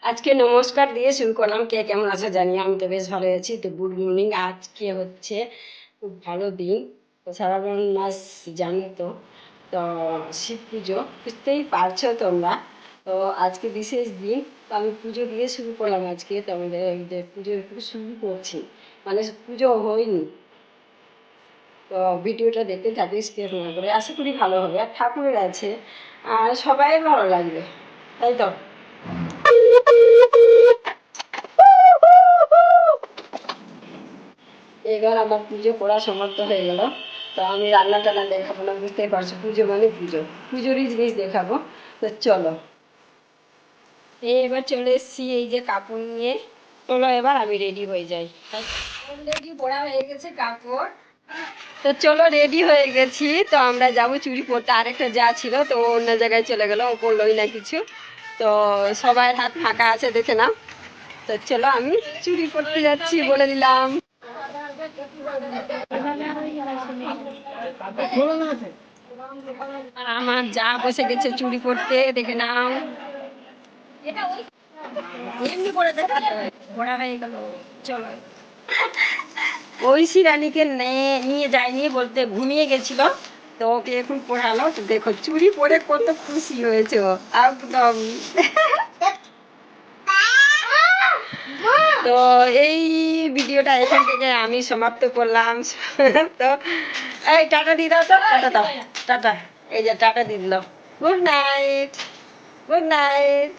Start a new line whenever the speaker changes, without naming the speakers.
আজকে নমস্কার দিয়ে শুরু করলাম। কে কেমন আছে জানি, আমি তো বেশ ভালো আছি। তো গুড মর্নিং। আজকে হচ্ছে খুব ভালো দিন, তো শ্রাবণ মাস জানো তো। তো শিব পুজো বুঝতেই পারছো তোমরা। তো আজকে বিশেষ দিন, তো আমি পুজো দিয়ে শুরু করলাম আজকে। তো আমাদের এই যে পুজো একটু শুরু করছি, মানে পুজো হয়নি। তো ভিডিওটা দেখতে থাকি স্কিপ না করে, আশা করি ভালো হবে। আর ঠাকুরের আছে আর সবাই ভালো লাগবে, তাই তো। এবার আমার পুজো করা সমাপ্ত হয়ে গেল। তো আমি রান্না টান্না দেখাবো না, বুঝতেই পারছো পুজো মানে পুজো, পুজোরই জিনিস দেখাবো। তো চলো, এবার চলে এসছি এই যে কাপড় নিয়ে। চলো এবার আমি রেডি হয়ে যাই। অলরেডি পরা হয়ে গেছে কাপড়। তো চলো রেডি হয়ে গেছি। তো আমরা যাবো চুড়ি পরতে। আরেকটা যা ছিল তো ও অন্য জায়গায় চলে গেল, ও পরলোই না কিছু। তো সবার হাত ফাঁকা আছে দেখে নাও। তো চলো আমি চুড়ি পরতে যাচ্ছি, বলে দিলাম। আর আমার যা বসে গেছে চুড়ি পরতে, দেখে নাও। এমনি করে দেখাতে হয়, ঘোরা হয়ে গেল। চলো, ঐশী রানীকে নিয়ে যায়নি বলতে, ঘুমিয়ে গেছিল। তো ওকে এখন পড়ালো। তো দেখো চুড়ি পরে কত খুশি হয়েছে ও একদম। তো এই ভিডিওটা এখান থেকে আমি সমাপ্ত করলাম। তো এই টাটা দিয়ে দাও, তো টাটা দাও, টাটা। এই যে টাটা দিয়ে দিল। Good night, good night.